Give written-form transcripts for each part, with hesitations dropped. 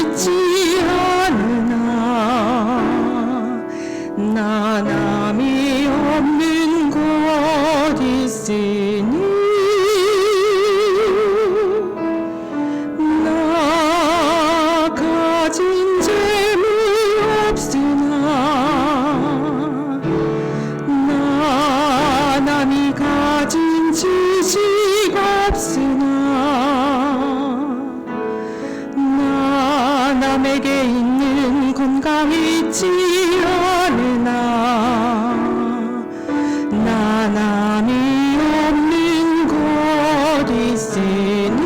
있지 않으나 나 남이 없는 곳 있으니 나 가진 재물 없으나 나 남이 가진 지식 없으나 나 남에게 있는 건강 있지 않으나 나 남이 없는 곳 있으니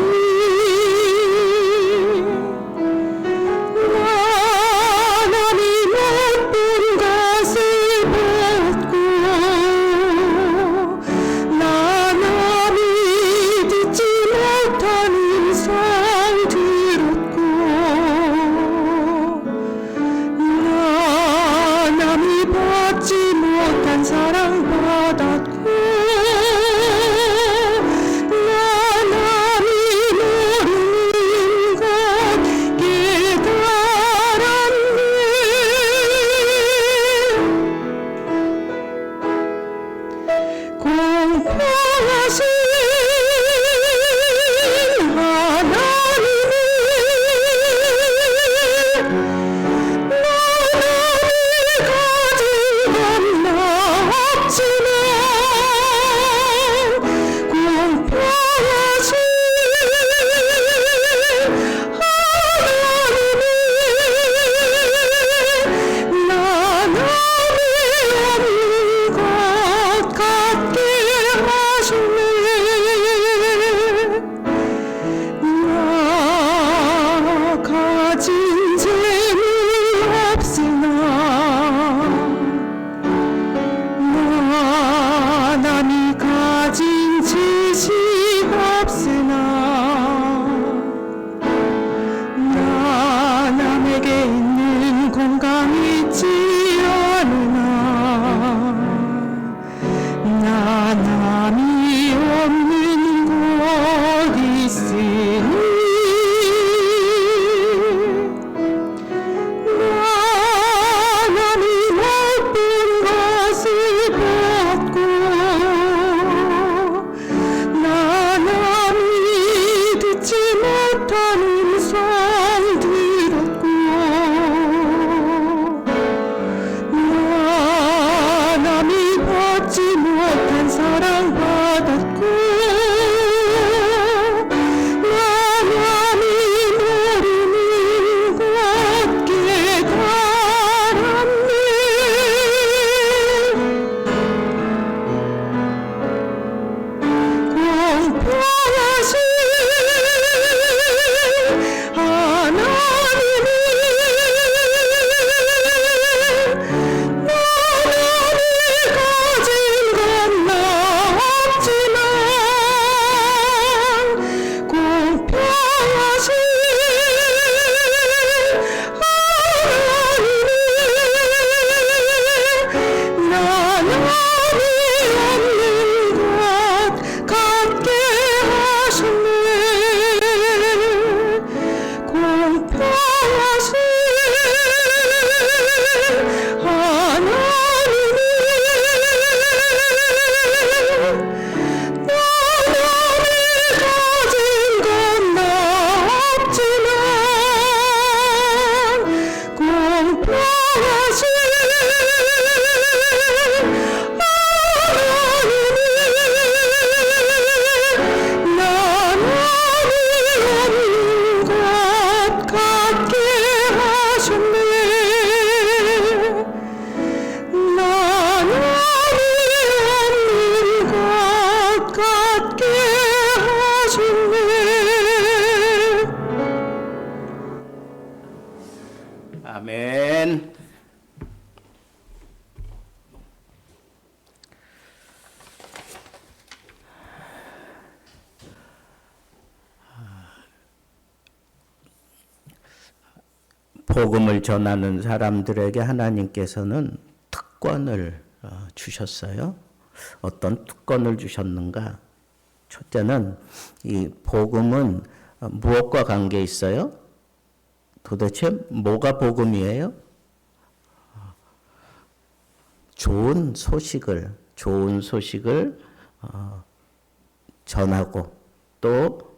나 남이 못 본 것을 벗고 나 남이 듣지 못한 음성 들었고 나 남이 받지 못한 사랑 받았고 나 남이 모르는 것 깨달았네. 공포하신 하나님이 나를 가진 건 나 없지만 공포하신 하나님이 나 남이 없는 것 같게 하시네. 나 가진 재물 없으나 나 남이 가진 지식 없으나 나 남에게 있는 건강 있지 않으나 나 남이 없는 곳 있으니 나 남이 못 본 것을 벗고 나 남이 듣지 못한 음성 들었고 나 남이 받지 못한 사랑 받았고 나 남이 모르는 것 깨달았네. 공포하신 하나님이 나 남이 가진 건 나 없지만 공포하신 하나님이 나 남이 없는 것 같게 하셨네. 공포하신 하나님이 나 남이 가진 건 나 없지만 공포하신 하나님이 나 남이 없는 것 같게 하셨네. 나 남이 없는 것 같게 하셨네. 아멘. 복음을 전하는 사람들에게 하나님께서는 특권을 주셨어요. 어떤 특권을 주셨는가? 첫째는 이 복음은 무엇과 관계 있어요? 도대체 뭐가 복음이에요? 좋은 소식을 전하고 또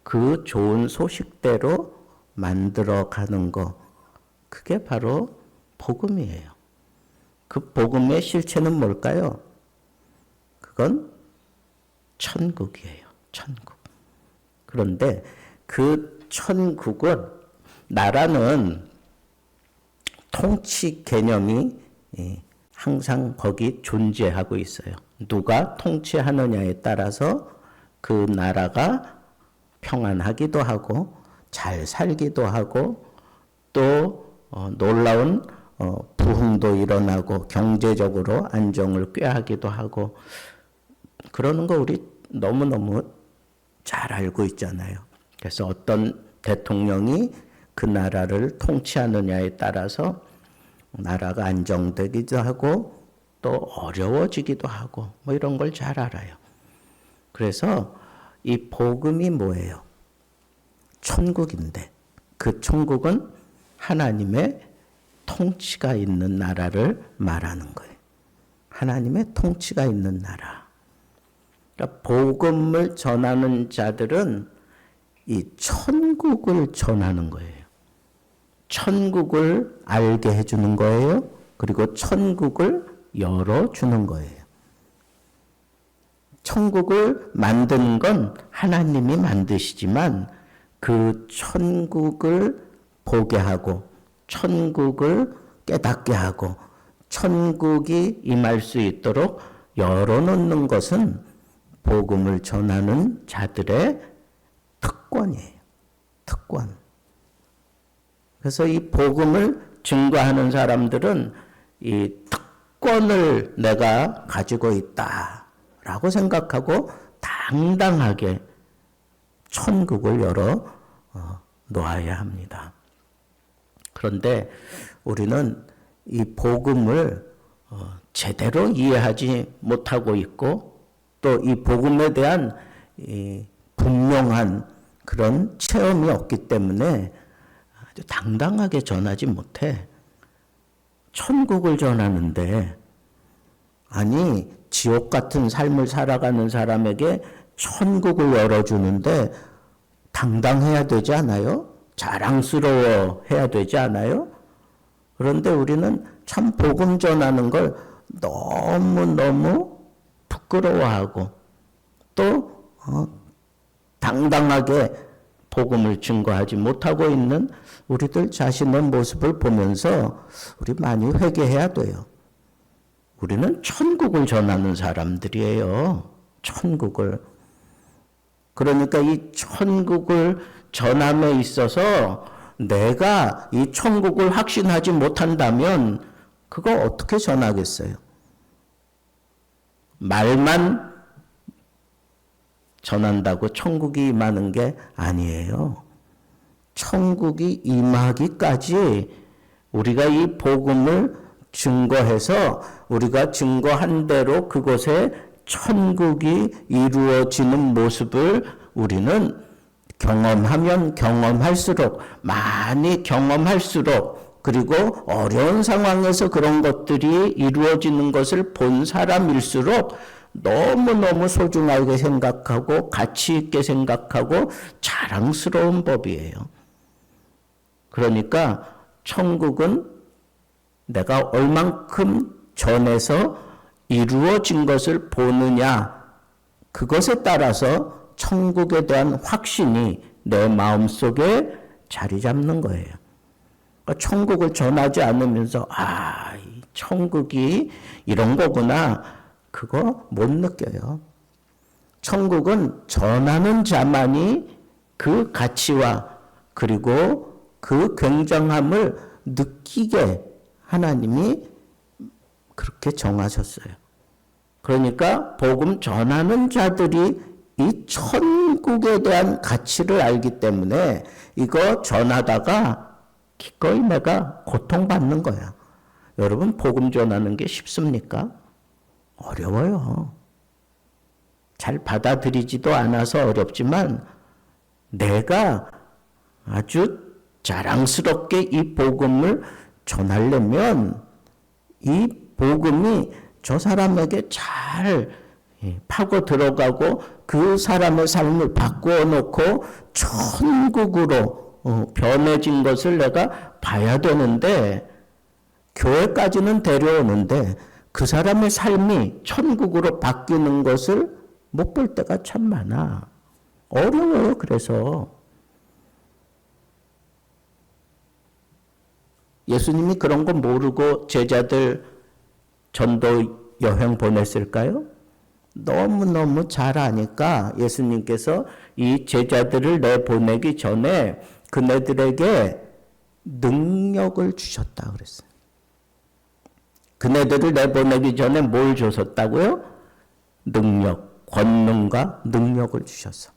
그 좋은 소식대로 만들어가는 거, 그게 바로 복음이에요. 그 복음의 실체는 뭘까요? 그건 천국이에요. 천국. 그런데 그 천국은, 나라는 통치 개념이 항상 거기 존재하고 있어요. 누가 통치하느냐에 따라서 그 나라가 평안하기도 하고 잘 살기도 하고 또 놀라운 부흥도 일어나고 경제적으로 안정을 꾀하기도 하고, 그러는 거 우리 너무너무 잘 알고 있잖아요. 그래서 어떤 대통령이 그 나라를 통치하느냐에 따라서 나라가 안정되기도 하고 또 어려워지기도 하고 뭐 이런 걸 잘 알아요. 그래서 이 복음이 뭐예요? 천국인데, 그 천국은 하나님의 통치가 있는 나라를 말하는 거예요. 하나님의 통치가 있는 나라. 그러니까 복음을 전하는 자들은 이 천국을 전하는 거예요. 천국을 알게 해주는 거예요. 그리고 천국을 열어주는 거예요. 천국을 만드는 건 하나님이 만드시지만 그 천국을 보게 하고 천국을 깨닫게 하고 천국이 임할 수 있도록 열어놓는 것은 복음을 전하는 자들의 특권이에요. 특권. 그래서 이 복음을 증거하는 사람들은 이 특권을 내가 가지고 있다라고 생각하고 당당하게 천국을 열어 놓아야 합니다. 그런데 우리는 이 복음을 제대로 이해하지 못하고 있고 또 이 복음에 대한 이 분명한 그런 체험이 없기 때문에 아주 당당하게 전하지 못해. 천국을 전하는데, 아니 지옥 같은 삶을 살아가는 사람에게 천국을 열어주는데 당당해야 되지 않아요? 자랑스러워 해야 되지 않아요? 그런데 우리는 참 복음 전하는 걸 너무너무 부끄러워하고 또 당당하게 복음을 증거하지 못하고 있는 우리들 자신의 모습을 보면서 우리 많이 회개해야 돼요. 우리는 천국을 전하는 사람들이에요. 천국을. 그러니까 이 천국을 전함에 있어서 내가 이 천국을 확신하지 못한다면 그거 어떻게 전하겠어요? 말만 전한다고 천국이 임하는 게 아니에요. 천국이 임하기까지 우리가 이 복음을 증거해서 우리가 증거한 대로 그곳에 천국이 이루어지는 모습을 우리는 경험하면 경험할수록, 많이 경험할수록, 그리고 어려운 상황에서 그런 것들이 이루어지는 것을 본 사람일수록 너무너무 소중하게 생각하고 가치 있게 생각하고 자랑스러운 법이에요. 그러니까 천국은 내가 얼만큼 전해서 이루어진 것을 보느냐, 그것에 따라서 천국에 대한 확신이 내 마음속에 자리 잡는 거예요. 그러니까 천국을 전하지 않으면서 이 천국이 이런 거구나, 그거 못 느껴요. 천국은 전하는 자만이 그 가치와 그리고 그 굉장함을 느끼게 하나님이 그렇게 정하셨어요. 그러니까 복음 전하는 자들이 이 천국에 대한 가치를 알기 때문에 이거 전하다가 기꺼이 내가 고통받는 거야. 여러분, 복음 전하는 게 쉽습니까? 어려워요. 잘 받아들이지도 않아서 어렵지만 내가 아주 자랑스럽게 이 복음을 전하려면 이 복음이 저 사람에게 잘 파고 들어가고 그 사람의 삶을 바꾸어 놓고 천국으로 변해진 것을 내가 봐야 되는데, 교회까지는 데려오는데 그 사람의 삶이 천국으로 바뀌는 것을 못 볼 때가 참 많아. 어려워요. 그래서 예수님이 그런 거 모르고 제자들 전도 여행 보냈을까요? 너무너무 잘 아니까 예수님께서 이 제자들을 내보내기 전에 그네들에게 능력을 주셨다 그랬어요. 그네들을 내보내기 전에 뭘 주셨다고요? 능력, 권능과 능력을 주셨어.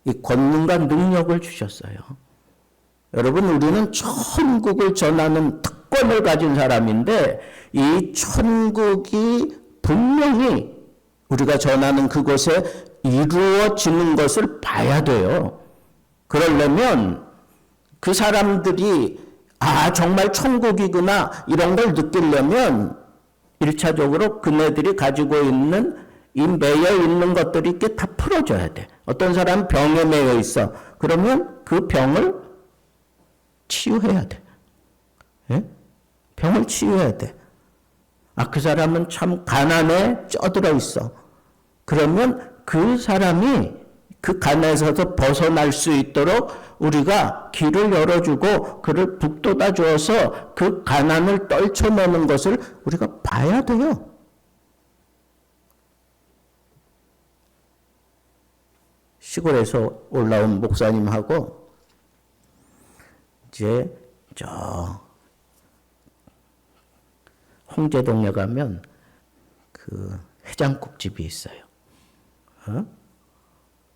이 권능과 능력을 주셨어요. 여러분, 우리는 천국을 전하는 특권을 가진 사람인데 이 천국이 분명히 우리가 전하는 그곳에 이루어지는 것을 봐야 돼요. 그러려면 그 사람들이 정말 천국이구나 이런 걸 느끼려면 1차적으로 그네들이 가지고 있는 이 매여 있는 것들이 이렇게 다 풀어줘야 돼. 어떤 사람은 병에 매여 있어. 그러면 그 병을 치유해야 돼. 예? 병을 치유해야 돼. 그 사람은 참 가난에 쩌들어 있어. 그러면 그 사람이 그 가난에서 벗어날 수 있도록 우리가 길을 열어주고 그를 북돋아 주어서 그 가난을 떨쳐내는 것을 우리가 봐야 돼요. 시골에서 올라온 목사님하고 이제 저 홍제동에 가면 그 해장국집이 있어요.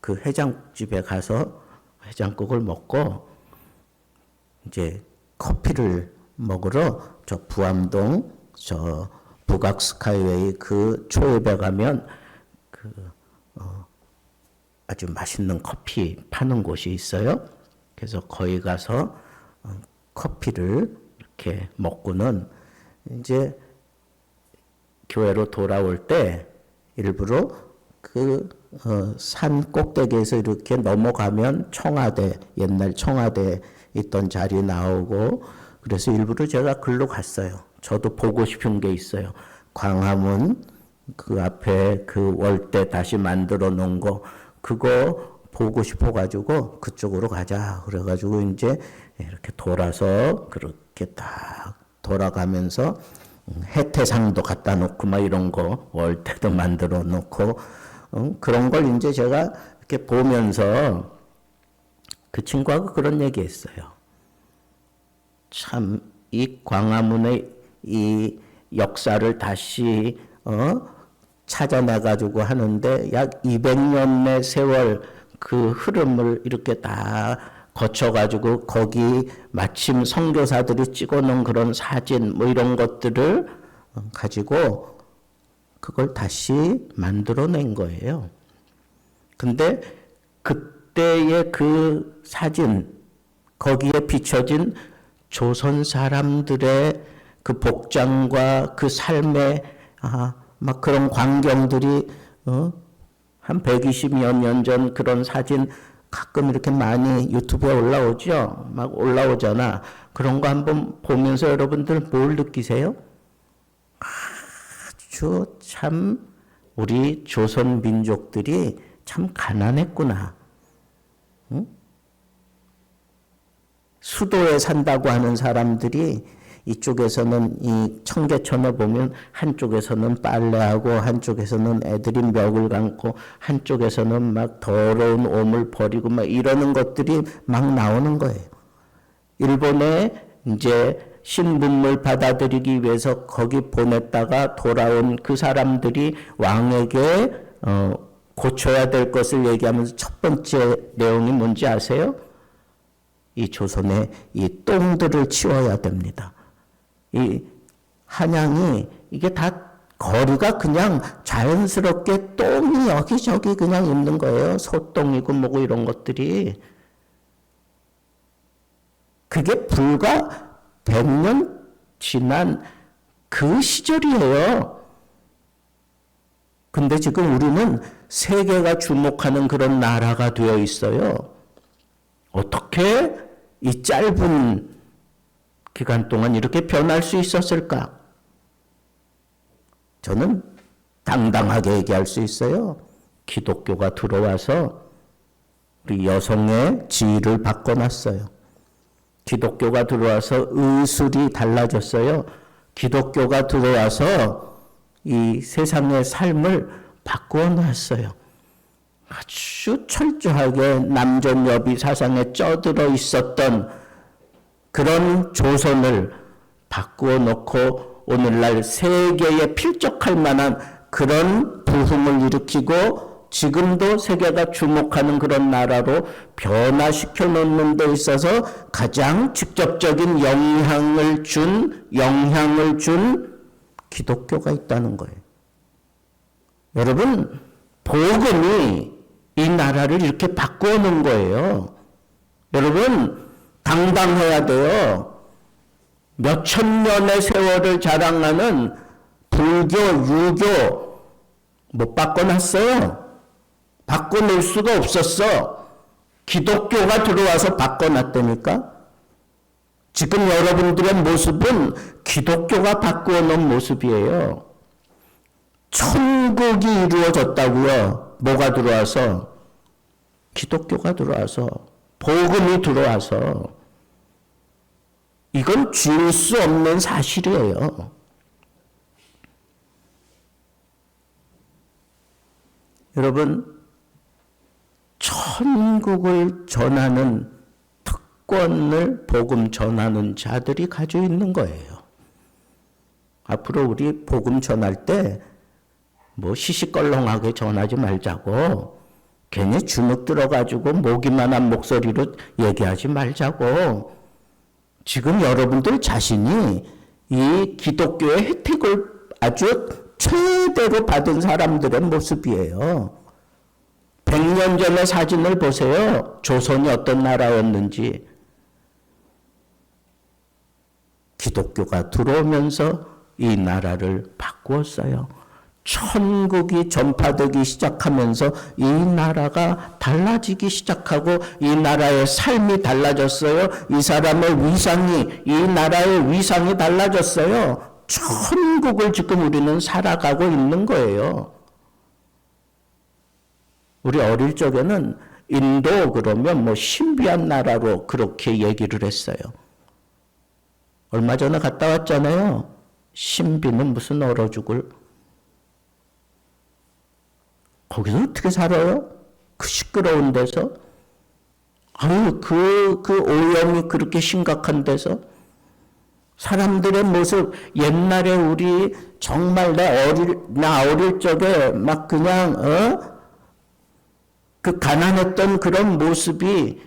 그 해장국집에 가서 해장국을 먹고 이제 커피를 먹으러 저 부암동 저 북악 스카이웨이 그 초입에 가면 그 아주 맛있는 커피 파는 곳이 있어요. 그래서 거기 가서 커피를 이렇게 먹고는 이제 교회로 돌아올 때 일부러 그 산 꼭대기에서 이렇게 넘어가면 청와대, 옛날 청와대 있던 자리 나오고, 그래서 일부러 제가 글로 갔어요. 저도 보고 싶은 게 있어요. 광화문 그 앞에 그 월대 다시 만들어 놓은 거 그거 보고 싶어 가지고 그쪽으로 가자 그래가지고 이제 이렇게 돌아서 그렇게 딱 돌아가면서 해태상도 갖다 놓고 막 이런 거 월대도 만들어 놓고 그런 걸 이제 제가 이렇게 보면서 그 친구하고 그런 얘기했어요. 참 이 광화문의 이 역사를 다시 찾아내 가지고 하는데 약 200년의 세월 그 흐름을 이렇게 다 거쳐 가지고 거기 마침 선교사들이 찍어 놓은 그런 사진 뭐 이런 것들을 가지고 그걸 다시 만들어낸 거예요. 근데 그때의 그 사진 거기에 비춰진 조선 사람들의 그 복장과 그 삶의 막 그런 광경들이 한 120여 년 전 그런 사진 가끔 이렇게 많이 유튜브에 올라오죠. 막 올라오잖아. 그런 거 한번 보면서 여러분들 뭘 느끼세요? 아주 참 우리 조선 민족들이 참 가난했구나. 응? 수도에 산다고 하는 사람들이 이쪽에서는 이 청계천에 보면 한쪽에서는 빨래하고 한쪽에서는 애들이 멱을 감고 한쪽에서는 막 더러운 옷을 버리고 막 이러는 것들이 막 나오는 거예요. 일본에 이제 신분을 받아들이기 위해서 거기 보냈다가 돌아온 그 사람들이 왕에게 고쳐야 될 것을 얘기하면서 첫 번째 내용이 뭔지 아세요? 이 조선의 이 똥들을 치워야 됩니다. 이 한양이 이게 다 거리가 그냥 자연스럽게 똥이 여기저기 그냥 있는 거예요. 소똥이고 뭐고 이런 것들이. 그게 불과 100년 지난 그 시절이에요. 근데 지금 우리는 세계가 주목하는 그런 나라가 되어 있어요. 어떻게 이 짧은 기간 동안 이렇게 변할 수 있었을까? 저는 당당하게 얘기할 수 있어요. 기독교가 들어와서 우리 여성의 지위를 바꿔놨어요. 기독교가 들어와서 의술이 달라졌어요. 기독교가 들어와서 이 세상의 삶을 바꾸어 놨어요. 아주 철저하게 남존여비 사상에 쩌들어 있었던 그런 조선을 바꾸어 놓고 오늘날 세계에 필적할 만한 그런 부흥을 일으키고 지금도 세계가 주목하는 그런 나라로 변화시켜 놓는 데 있어서 가장 직접적인 영향을 준 기독교가 있다는 거예요. 여러분, 복음이 이 나라를 이렇게 바꾸어 놓은 거예요. 여러분, 당당해야 돼요. 몇천 년의 세월을 자랑하는 불교, 유교 못 바꿔놨어요. 바꿔놓을 수가 없었어. 기독교가 들어와서 바꿔놨다니까. 지금 여러분들의 모습은 기독교가 바꾸어 놓은 모습이에요. 천국이 이루어졌다고요. 뭐가 들어와서? 기독교가 들어와서, 복음이 들어와서. 이건 지울 수 없는 사실이에요. 여러분, 천국을 전하는 특권을 복음 전하는 자들이 가지고 있는 거예요. 앞으로 우리 복음 전할 때 뭐 시시껄렁하게 전하지 말자고, 괜히 주눅 들어가지고 모기만한 목소리로 얘기하지 말자고. 지금 여러분들 자신이 이 기독교의 혜택을 아주 최대로 받은 사람들의 모습이에요. 100년 전의 사진을 보세요. 조선이 어떤 나라였는지. 기독교가 들어오면서 이 나라를 바꾸었어요. 천국이 전파되기 시작하면서 이 나라가 달라지기 시작하고 이 나라의 삶이 달라졌어요. 이 사람의 위상이, 이 나라의 위상이 달라졌어요. 천국을 지금 우리는 살아가고 있는 거예요. 우리 어릴 적에는 인도 그러면 뭐 신비한 나라로 그렇게 얘기를 했어요. 얼마 전에 갔다 왔잖아요. 신비는 무슨 얼어 죽을. 거기서 어떻게 살아요? 그 시끄러운 데서? 아유, 그 오염이 그렇게 심각한 데서? 사람들의 모습, 옛날에 우리 정말 나 어릴 적에 막 그냥, 그 가난했던 그런 모습이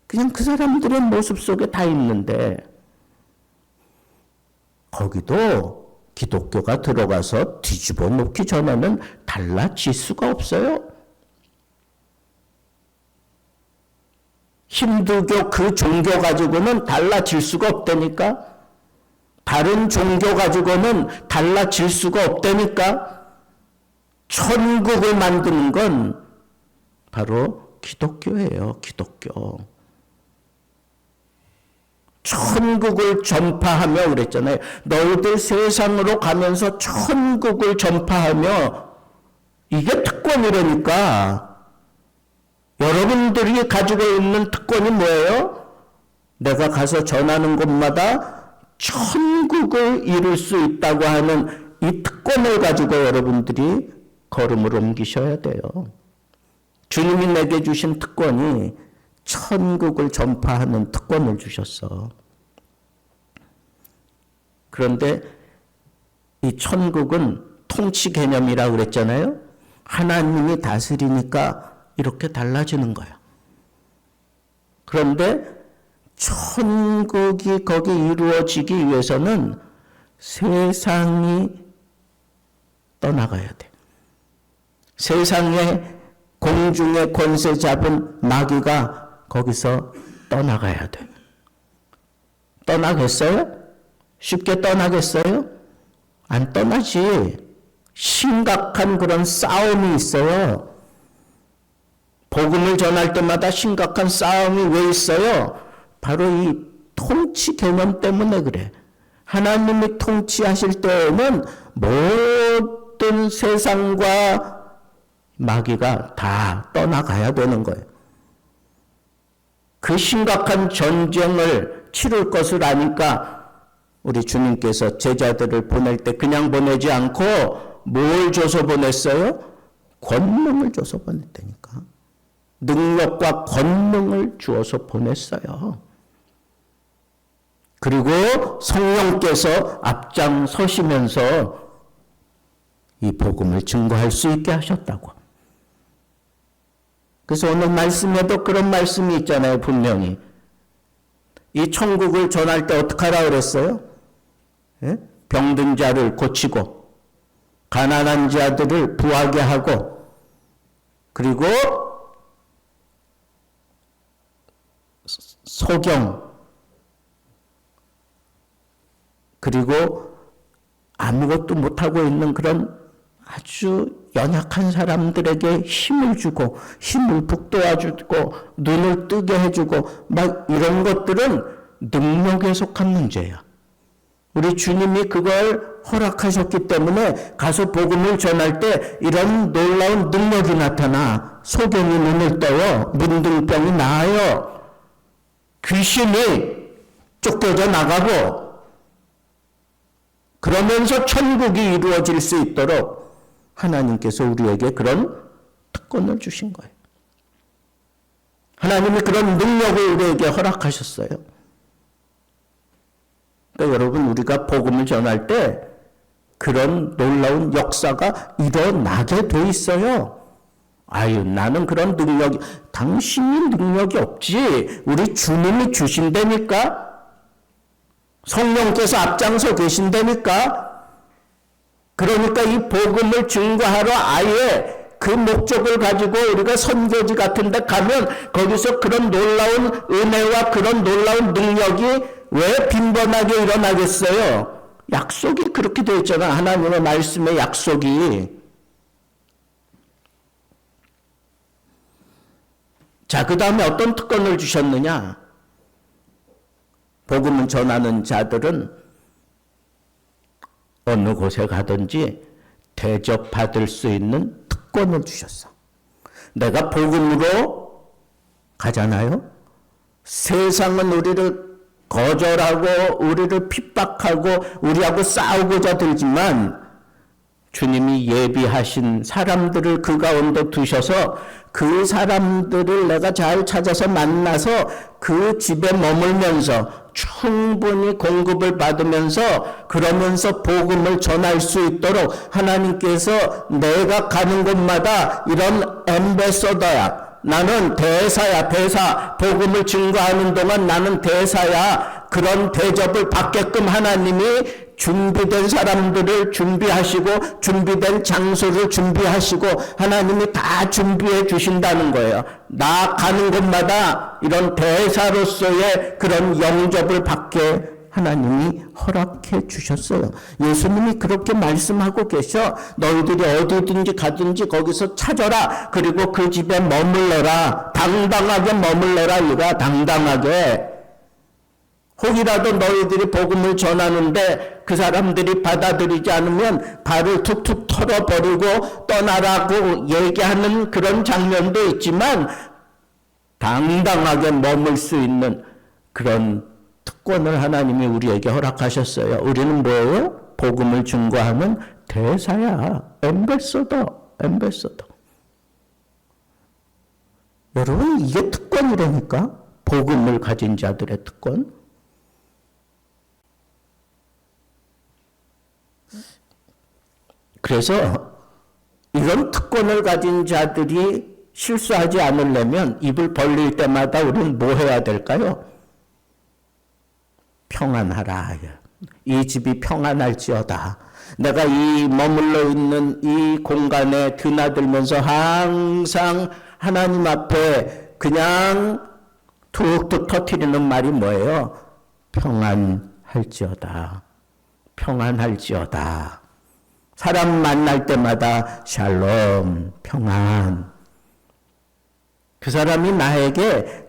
그냥 그 사람들의 모습 속에 다 있는데, 거기도 기독교가 들어가서 뒤집어 놓기 전에는 달라질 수가 없어요. 힌두교 그 종교 가지고는 달라질 수가 없다니까. 다른 종교 가지고는 달라질 수가 없다니까. 천국을 만드는 건 바로 기독교예요. 기독교. 천국을 전파하며 그랬잖아요. 너희들 세상으로 가면서 천국을 전파하며, 이게 특권이라니까. 여러분들이 가지고 있는 특권이 뭐예요? 내가 가서 전하는 곳마다 천국을 이룰 수 있다고 하는 이 특권을 가지고 여러분들이 걸음을 옮기셔야 돼요. 주님이 내게 주신 특권이 천국을 전파하는 특권을 주셨어. 그런데 이 천국은 통치 개념이라고 그랬잖아요. 하나님이 다스리니까 이렇게 달라지는 거야. 그런데 천국이 거기 이루어지기 위해서는 세상이 떠나가야 돼. 세상에 공중의 권세 잡은 마귀가 거기서 떠나가야 돼. 떠나겠어요? 쉽게 떠나겠어요? 안 떠나지. 심각한 그런 싸움이 있어요. 복음을 전할 때마다 심각한 싸움이 왜 있어요? 바로 이 통치 개념 때문에 그래. 하나님이 통치하실 때에는 모든 세상과 마귀가 다 떠나가야 되는 거예요. 그 심각한 전쟁을 치를 것을 아니까 우리 주님께서 제자들을 보낼 때 그냥 보내지 않고 뭘 줘서 보냈어요? 권능을 줘서 보냈다니까. 능력과 권능을 주어서 보냈어요. 그리고 성령께서 앞장서시면서 이 복음을 증거할 수 있게 하셨다고. 그래서 오늘 말씀에도 그런 말씀이 있잖아요. 분명히. 이 천국을 전할 때 어떻게 하라 그랬어요? 예? 병든 자를 고치고 가난한 자들을 부하게 하고 그리고 소경 그리고 아무것도 못하고 있는 그런 아주 연약한 사람들에게 힘을 주고 힘을 북돋아주고 눈을 뜨게 해주고 막 이런 것들은 능력에 속한 문제야. 우리 주님이 그걸 허락하셨기 때문에 가서 복음을 전할 때 이런 놀라운 능력이 나타나. 소경이 눈을 떠요. 문둥병이 나아요. 귀신이 쫓겨져 나가고 그러면서 천국이 이루어질 수 있도록 하나님께서 우리에게 그런 특권을 주신 거예요. 하나님이 그런 능력을 우리에게 허락하셨어요. 그러니까 여러분 우리가 복음을 전할 때 그런 놀라운 역사가 일어나게 돼 있어요. 아유 나는 그런 능력이 당신이 능력이 없지 우리 주님이 주신다니까 성령께서 앞장서 계신다니까 그러니까 이 복음을 증거하러 아예 그 목적을 가지고 우리가 선교지 같은 데 가면 거기서 그런 놀라운 은혜와 그런 놀라운 능력이 왜 빈번하게 일어나겠어요? 약속이 그렇게 되어 있잖아. 하나님의 말씀의 약속이. 자, 그 다음에 어떤 특권을 주셨느냐? 복음을 전하는 자들은 어느 곳에 가든지 대접받을 수 있는 특권을 주셨어. 내가 복음으로 가잖아요. 세상은 우리를 거절하고 우리를 핍박하고 우리하고 싸우고자 들지만 주님이 예비하신 사람들을 그 가운데 두셔서 그 사람들을 내가 잘 찾아서 만나서 그 집에 머물면서 충분히 공급을 받으면서 그러면서 복음을 전할 수 있도록 하나님께서 내가 가는 곳마다 이런 앰베서더야. 나는 대사야. 대사. 복음을 증거하는 동안 나는 대사야. 그런 대접을 받게끔 하나님이 준비된 사람들을 준비하시고 준비된 장소를 준비하시고 하나님이 다 준비해 주신다는 거예요. 나 가는 곳마다 이런 대사로서의 그런 영접을 받게 하나님이 허락해 주셨어요. 예수님이 그렇게 말씀하고 계셔. 너희들이 어디든지 가든지 거기서 찾아라. 그리고 그 집에 머물러라. 당당하게 머물러라. 이가 당당하게. 혹이라도 너희들이 복음을 전하는데 그 사람들이 받아들이지 않으면 발을 툭툭 털어버리고 떠나라고 얘기하는 그런 장면도 있지만 당당하게 머물 수 있는 그런 특권을 하나님이 우리에게 허락하셨어요. 우리는 뭐예요? 복음을 증거하는 대사야. 앰베서더. 여러분 이게 특권이라니까. 복음을 가진 자들의 특권. 그래서 이런 특권을 가진 자들이 실수하지 않으려면 입을 벌릴 때마다 우리는 뭐 해야 될까요? 평안하라. 이 집이 평안할지어다. 내가 이 머물러 있는 이 공간에 드나들면서 항상 하나님 앞에 그냥 툭툭 터뜨리는 말이 뭐예요? 평안할지어다. 평안할지어다. 사람 만날 때마다 샬롬, 평안. 그 사람이 나에게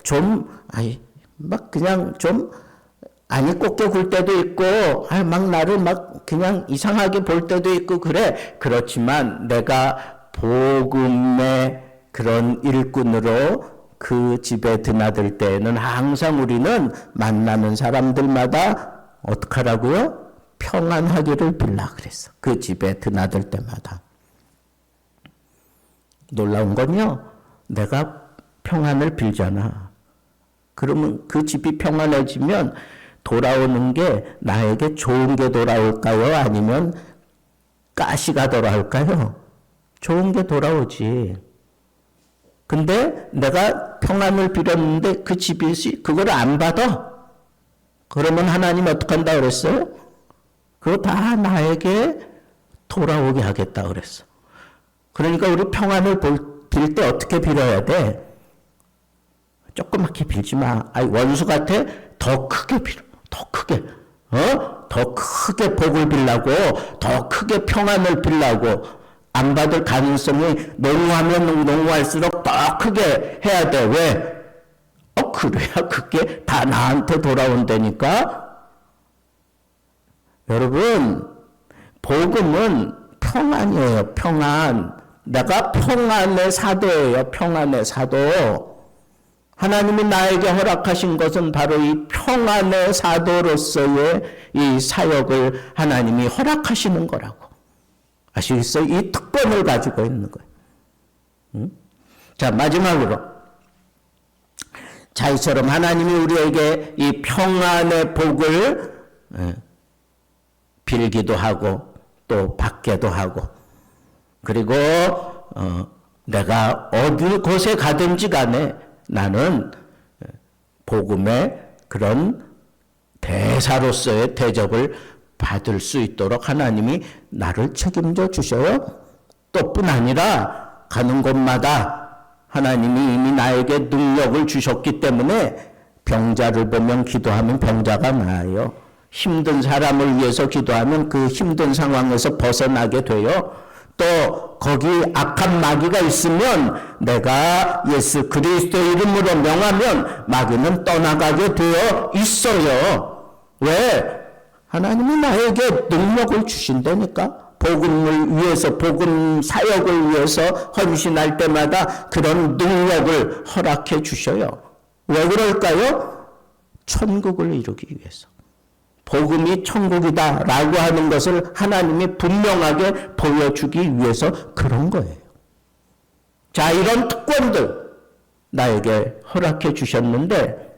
꽃게 굴 때도 있고, 막 나를 막 그냥 이상하게 볼 때도 있고, 그래. 그렇지만 내가 복음의 그런 일꾼으로 그 집에 드나들 때에는 항상 우리는 만나는 사람들마다 어떻게 하라고요? 평안하기를 빌라 그랬어. 그 집에 드나들 때마다. 놀라운 건요, 내가 평안을 빌잖아. 그러면 그 집이 평안해지면 돌아오는 게 나에게 좋은 게 돌아올까요? 아니면 가시가 돌아올까요? 좋은 게 돌아오지. 근데 내가 평안을 빌었는데 그 집이 그걸 안 받아? 그러면 하나님 어떻게 한다 그랬어요? 그거 다 나에게 돌아오게 하겠다 그랬어. 그러니까 우리 평안을 빌 때 어떻게 빌어야 돼? 조그맣게 빌지 마. 원수 같아? 더 크게 빌어. 더 크게. 더 크게 복을 빌라고, 더 크게 평안을 빌라고. 안 받을 가능성이 농후하면 농후할수록 더 크게 해야 돼. 왜? 그래야 그게 다 나한테 돌아온다니까? 여러분, 복음은 평안이에요. 평안. 내가 평안의 사도예요. 평안의 사도. 하나님이 나에게 허락하신 것은 바로 이 평안의 사도로서의 이 사역을 하나님이 허락하시는 거라고. 아시겠어요? 이 특권을 가지고 있는 거예요. 자, 마지막으로. 자, 이처럼 하나님이 우리에게 이 평안의 복을 빌기도 하고 또 받게도 하고, 그리고 내가 어느 곳에 가든지 간에 나는 복음의 그런 대사로서의 대접을 받을 수 있도록 하나님이 나를 책임져 주셔요. 또 뿐 아니라 가는 곳마다 하나님이 이미 나에게 능력을 주셨기 때문에 병자를 보면 기도하면 병자가 나아요. 힘든 사람을 위해서 기도하면 그 힘든 상황에서 벗어나게 돼요. 또 거기 악한 마귀가 있으면 내가 예수 그리스도의 이름으로 명하면 마귀는 떠나가게 되어 있어요. 왜? 하나님이 나에게 능력을 주신다니까. 복음을 위해서, 복음 사역을 위해서 헌신할 때마다 그런 능력을 허락해 주셔요. 왜 그럴까요? 천국을 이루기 위해서. 복음이 천국이다 라고 하는 것을 하나님이 분명하게 보여주기 위해서 그런 거예요. 자, 이런 특권들 나에게 허락해 주셨는데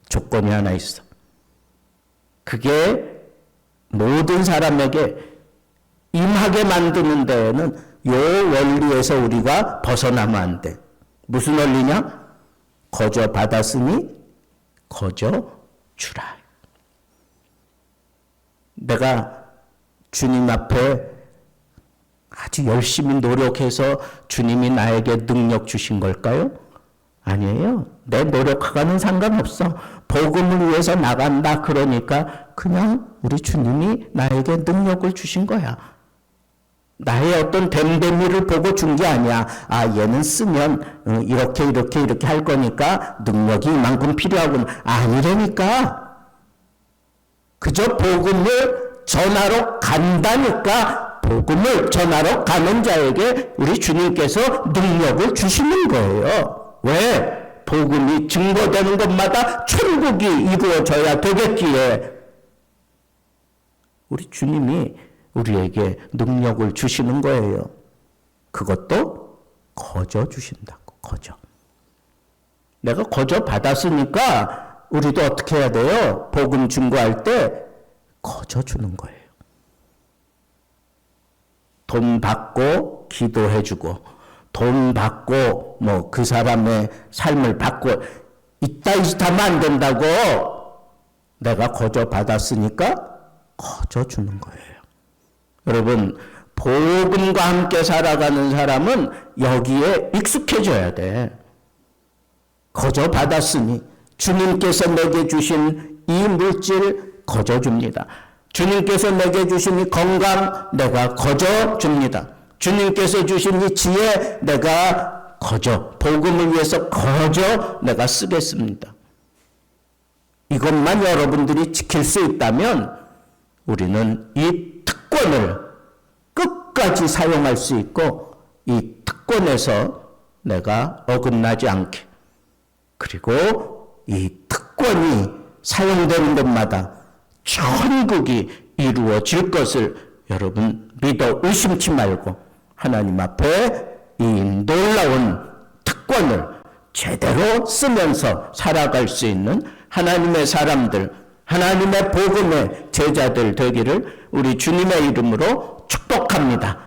조건이 하나 있어. 그게 모든 사람에게 임하게 만드는 데에는 이 원리에서 우리가 벗어나면 안 돼. 무슨 원리냐? 거저 받았으니 거저 주라. 내가 주님 앞에 아주 열심히 노력해서 주님이 나에게 능력 주신 걸까요? 아니에요. 내 노력하고는 상관없어. 복음을 위해서 나간다 그러니까 그냥 우리 주님이 나에게 능력을 주신 거야. 나의 어떤 됨됨이를 보고 준 게 아니야. 얘는 쓰면 이렇게 할 거니까 능력이 이만큼 필요하군. 아니라니까. 그저 복음을 전하러 간다니까. 복음을 전하러 가는 자에게 우리 주님께서 능력을 주시는 거예요. 왜? 복음이 증거되는 것마다 천국이 이루어져야 되겠기에 우리 주님이 우리에게 능력을 주시는 거예요. 그것도 거저 주신다고. 거저. 내가 거저 받았으니까 우리도 어떻게 해야 돼요? 복음 증거할 때 거저 주는 거예요. 돈 받고 기도해주고, 돈 받고 그 사람의 삶을 받고 이따 하면 안 된다고. 내가 거저 받았으니까 거저 주는 거예요. 여러분, 복음과 함께 살아가는 사람은 여기에 익숙해져야 돼. 거저 받았으니 주님께서 내게 주신 이 물질 거저줍니다. 주님께서 내게 주신 이 건강 내가 거저줍니다. 주님께서 주신 이 지혜 내가 복음을 위해서 내가 쓰겠습니다. 이것만 여러분들이 지킬 수 있다면 우리는 이 특권을 끝까지 사용할 수 있고 이 특권에서 내가 어긋나지 않게, 그리고 이 특권이 사용되는 곳마다 천국이 이루어질 것을 여러분 믿어 의심치 말고 하나님 앞에 이 놀라운 특권을 제대로 쓰면서 살아갈 수 있는 하나님의 사람들, 하나님의 복음의 제자들 되기를 우리 주님의 이름으로 축복합니다.